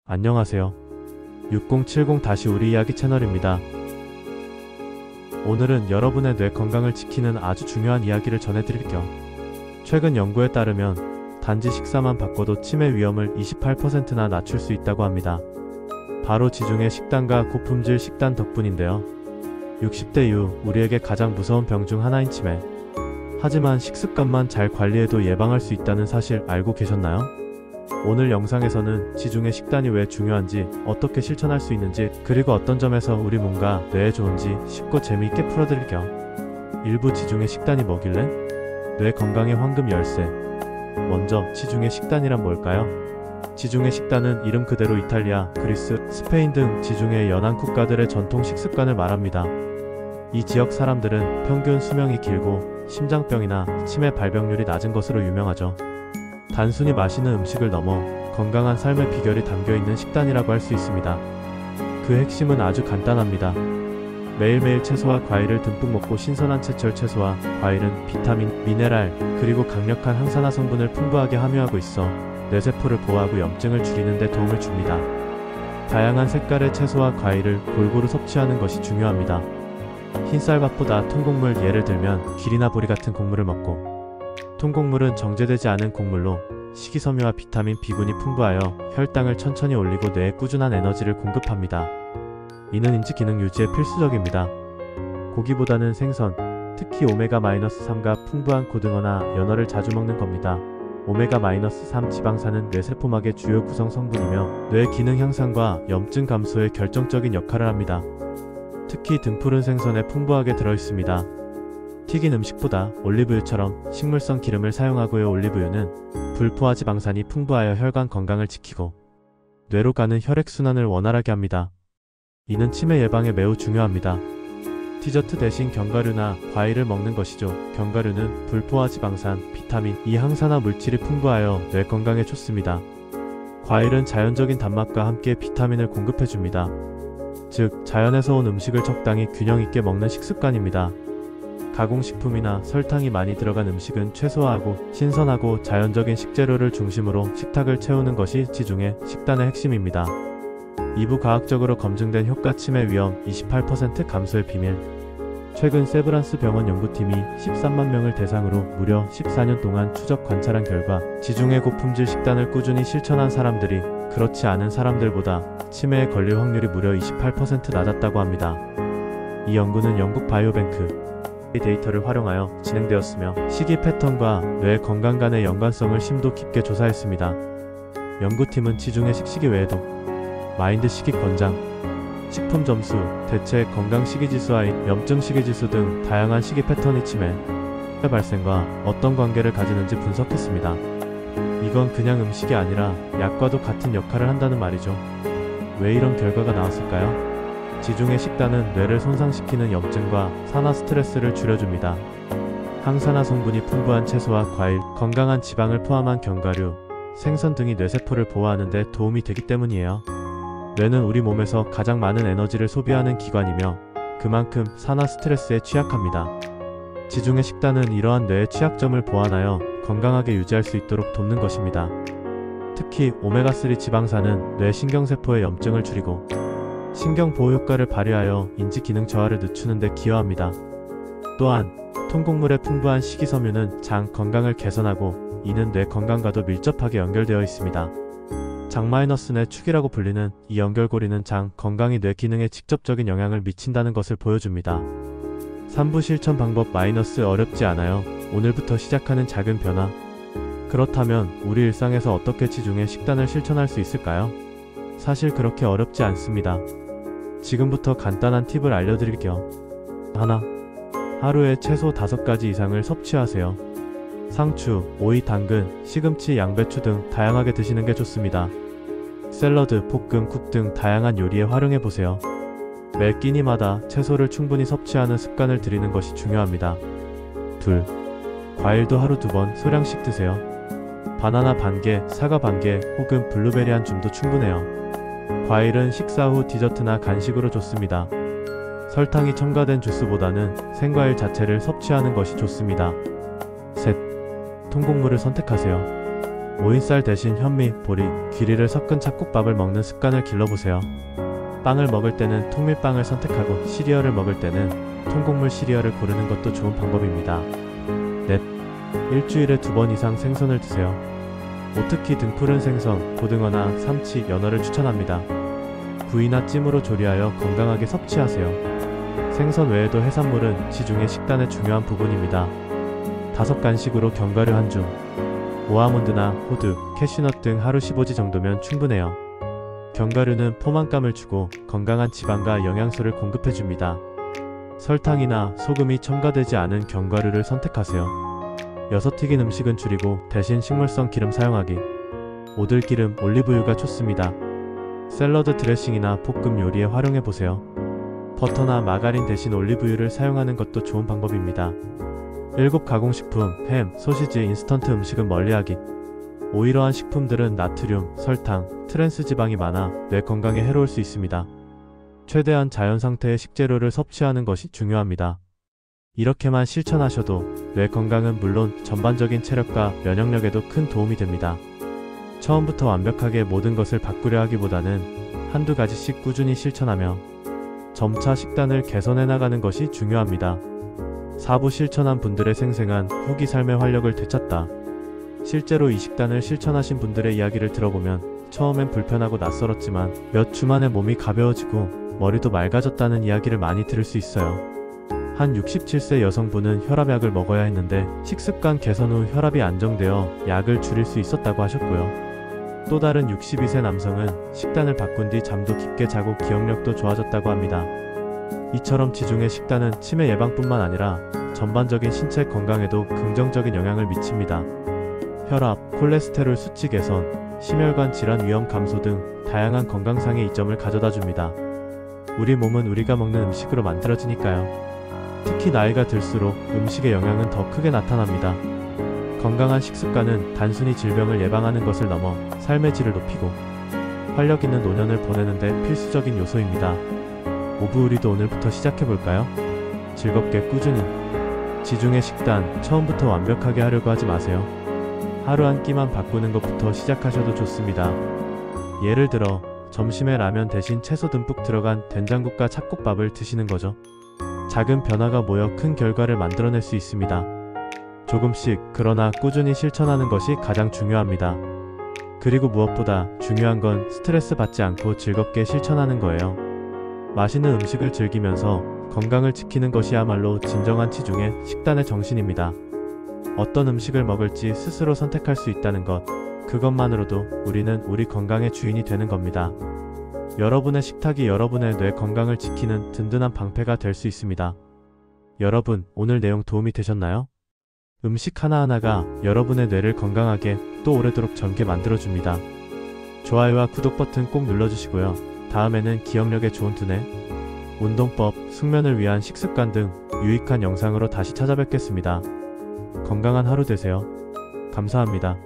안녕하세요. 6070 우리 이야기 채널입니다. 오늘은 여러분의 뇌 건강을 지키는 아주 중요한 이야기를 전해드릴게요. 최근 연구에 따르면 단지 식사만 바꿔도 치매 위험을 28%나 낮출 수 있다고 합니다. 바로 지중해 식단과 고품질 식단 덕분인데요. 60대 이후 우리에게 가장 무서운 병 중 하나인 치매. 하지만 식습관만 잘 관리해도 예방할 수 있다는 사실 알고 계셨나요? 오늘 영상에서는 지중해 식단이 왜 중요한지, 어떻게 실천할 수 있는지, 그리고 어떤 점에서 우리 몸과 뇌에 좋은지 쉽고 재미있게 풀어드릴게요. 일부 지중해 식단이 뭐길래? 뇌 건강의 황금 열쇠. 먼저 지중해 식단이란 뭘까요? 지중해 식단은 이름 그대로 이탈리아, 그리스, 스페인 등 지중해 연안 국가들의 전통 식습관을 말합니다. 이 지역 사람들은 평균 수명이 길고 심장병이나 치매 발병률이 낮은 것으로 유명하죠. 단순히 맛있는 음식을 넘어 건강한 삶의 비결이 담겨있는 식단이라고 할 수 있습니다. 그 핵심은 아주 간단합니다. 매일매일 채소와 과일을 듬뿍 먹고 신선한 제철 채소와 과일은 비타민, 미네랄, 그리고 강력한 항산화 성분을 풍부하게 함유하고 있어 뇌세포를 보호하고 염증을 줄이는 데 도움을 줍니다. 다양한 색깔의 채소와 과일을 골고루 섭취하는 것이 중요합니다. 흰쌀밥보다 통곡물, 예를 들면 귤이나 보리 같은 곡물을 먹고, 통곡물은 정제되지 않은 곡물로 식이섬유와 비타민 B군이 풍부하여 혈당을 천천히 올리고 뇌에 꾸준한 에너지를 공급합니다. 이는 인지 기능 유지에 필수적입니다. 고기보다는 생선, 특히 오메가-3가 풍부한 고등어나 연어를 자주 먹는 겁니다. 오메가-3 지방산은 뇌세포막의 주요 구성 성분이며 뇌 기능 향상과 염증 감소에 결정적인 역할을 합니다. 특히 등푸른 생선에 풍부하게 들어있습니다. 튀긴 음식보다 올리브유처럼 식물성 기름을 사용하고요. 올리브유는 불포화 지방산이 풍부하여 혈관 건강을 지키고 뇌로 가는 혈액순환을 원활하게 합니다. 이는 치매 예방에 매우 중요합니다. 디저트 대신 견과류나 과일을 먹는 것이죠. 견과류는 불포화 지방산, 비타민 E 항산화 물질이 풍부하여 뇌 건강에 좋습니다. 과일은 자연적인 단맛과 함께 비타민을 공급해줍니다. 즉, 자연에서 온 음식을 적당히 균형 있게 먹는 식습관입니다. 가공식품이나 설탕이 많이 들어간 음식은 최소화하고 신선하고 자연적인 식재료를 중심으로 식탁을 채우는 것이 지중해 식단의 핵심입니다. 2부 과학적으로 검증된 효과 치매 위험 28% 감소의 비밀. 최근 세브란스 병원 연구팀이 13만 명을 대상으로 무려 14년 동안 추적 관찰한 결과 지중해 고품질 식단을 꾸준히 실천한 사람들이 그렇지 않은 사람들보다 치매에 걸릴 확률이 무려 28% 낮았다고 합니다. 이 연구는 영국 바이오뱅크 데이터를 활용하여 진행되었으며 식이 패턴과 뇌 건강 간의 연관성을 심도 깊게 조사했습니다. 연구팀은 지중해 식시기 외에도 마인드 식이 권장, 식품 점수, 대체 건강 식이지수와 염증 식이지수 등 다양한 식이 패턴이 치매 발생과 어떤 관계를 가지는지 분석했습니다. 이건 그냥 음식이 아니라 약과도 같은 역할을 한다는 말이죠. 왜 이런 결과가 나왔을까요? 지중해 식단은 뇌를 손상시키는 염증과 산화 스트레스를 줄여줍니다. 항산화 성분이 풍부한 채소와 과일, 건강한 지방을 포함한 견과류, 생선 등이 뇌세포를 보호하는 데 도움이 되기 때문이에요. 뇌는 우리 몸에서 가장 많은 에너지를 소비하는 기관이며 그만큼 산화 스트레스에 취약합니다. 지중해 식단은 이러한 뇌의 취약점을 보완하여 건강하게 유지할 수 있도록 돕는 것입니다. 특히 오메가3 지방산은 뇌 신경세포의 염증을 줄이고 신경 보호 효과를 발휘하여 인지 기능 저하를 늦추는 데 기여합니다. 또한 통곡물의 풍부한 식이섬유는 장 건강을 개선하고 이는 뇌 건강과도 밀접하게 연결되어 있습니다. 장-뇌 축이라고 불리는 이 연결고리는 장 건강이 뇌 기능에 직접적인 영향을 미친다는 것을 보여줍니다. 3부 실천 방법 어렵지 않아요. 오늘부터 시작하는 작은 변화. 그렇다면 우리 일상에서 어떻게 지중해 식단을 실천할 수 있을까요? 사실 그렇게 어렵지 않습니다. 지금부터 간단한 팁을 알려드릴게요. 하나, 하루에 최소 5가지 이상을 섭취하세요. 상추, 오이, 당근, 시금치, 양배추 등 다양하게 드시는 게 좋습니다. 샐러드, 볶음, 국 등 다양한 요리에 활용해보세요. 매 끼니마다 채소를 충분히 섭취하는 습관을 들이는 것이 중요합니다. 둘, 과일도 하루 2번 소량씩 드세요. 바나나 반개, 사과 반개 혹은 블루베리 한 줌도 충분해요. 과일은 식사 후 디저트나 간식으로 좋습니다. 설탕이 첨가된 주스보다는 생과일 자체를 섭취하는 것이 좋습니다. 셋, 통곡물을 선택하세요. 오인쌀 대신 현미, 보리, 귀리를 섞은 찹국밥을 먹는 습관을 길러보세요. 빵을 먹을 때는 통밀빵을 선택하고 시리얼을 먹을 때는 통곡물 시리얼을 고르는 것도 좋은 방법입니다. 넷. 일주일에 2번 이상 생선을 드세요. 오특히 등푸른 생선, 고등어나 삼치, 연어를 추천합니다. 구이나 찜으로 조리하여 건강하게 섭취하세요. 생선 외에도 해산물은 지중해 식단의 중요한 부분입니다. 5간식으로 견과류 한 줌, 오아몬드나 호두, 캐슈넛 등 하루 15지 정도면 충분해요. 견과류는 포만감을 주고 건강한 지방과 영양소를 공급해줍니다. 설탕이나 소금이 첨가되지 않은 견과류를 선택하세요. 여섯 튀긴 음식은 줄이고 대신 식물성 기름 사용하기. 오들기름, 올리브유가 좋습니다. 샐러드 드레싱이나 볶음 요리에 활용해보세요. 버터나 마가린 대신 올리브유를 사용하는 것도 좋은 방법입니다. 7. 가공식품, 햄, 소시지, 인스턴트 음식은 멀리하기. 이러한 식품들은 나트륨, 설탕, 트랜스 지방이 많아 뇌 건강에 해로울 수 있습니다. 최대한 자연 상태의 식재료를 섭취하는 것이 중요합니다. 이렇게만 실천하셔도 뇌 건강은 물론 전반적인 체력과 면역력에도 큰 도움이 됩니다. 처음부터 완벽하게 모든 것을 바꾸려 하기보다는 한두 가지씩 꾸준히 실천하며 점차 식단을 개선해 나가는 것이 중요합니다. 4부 실천한 분들의 생생한 후기 삶의 활력을 되찾다. 실제로 이 식단을 실천하신 분들의 이야기를 들어보면 처음엔 불편하고 낯설었지만 몇 주 만에 몸이 가벼워지고 머리도 맑아졌다는 이야기를 많이 들을 수 있어요. 한 67세 여성분은 혈압약을 먹어야 했는데 식습관 개선 후 혈압이 안정되어 약을 줄일 수 있었다고 하셨고요. 또 다른 62세 남성은 식단을 바꾼 뒤 잠도 깊게 자고 기억력도 좋아졌다고 합니다. 이처럼 지중해 식단은 치매 예방뿐만 아니라 전반적인 신체 건강에도 긍정적인 영향을 미칩니다. 혈압, 콜레스테롤 수치 개선, 심혈관 질환 위험 감소 등 다양한 건강상의 이점을 가져다 줍니다. 우리 몸은 우리가 먹는 음식으로 만들어지니까요. 특히 나이가 들수록 음식의 영향은 더 크게 나타납니다. 건강한 식습관은 단순히 질병을 예방하는 것을 넘어 삶의 질을 높이고 활력 있는 노년을 보내는데 필수적인 요소입니다. 오브 우리도 오늘부터 시작해볼까요? 즐겁게 꾸준히. 지중해 식단 처음부터 완벽하게 하려고 하지 마세요. 하루 한 끼만 바꾸는 것부터 시작하셔도 좋습니다. 예를 들어 점심에 라면 대신 채소 듬뿍 들어간 된장국과 찹국밥을 드시는 거죠. 작은 변화가 모여 큰 결과를 만들어낼 수 있습니다. 조금씩 그러나 꾸준히 실천하는 것이 가장 중요합니다. 그리고 무엇보다 중요한 건 스트레스 받지 않고 즐겁게 실천하는 거예요. 맛있는 음식을 즐기면서 건강을 지키는 것이야말로 진정한 지중해 식단의 정신입니다. 어떤 음식을 먹을지 스스로 선택할 수 있다는 것, 그것만으로도 우리는 우리 건강의 주인이 되는 겁니다. 여러분의 식탁이 여러분의 뇌 건강을 지키는 든든한 방패가 될 수 있습니다. 여러분, 오늘 내용 도움이 되셨나요? 음식 하나하나가 여러분의 뇌를 건강하게 또 오래도록 젊게 만들어줍니다. 좋아요와 구독 버튼 꼭 눌러주시고요. 다음에는 기억력에 좋은 두뇌, 운동법, 숙면을 위한 식습관 등 유익한 영상으로 다시 찾아뵙겠습니다. 건강한 하루 되세요. 감사합니다.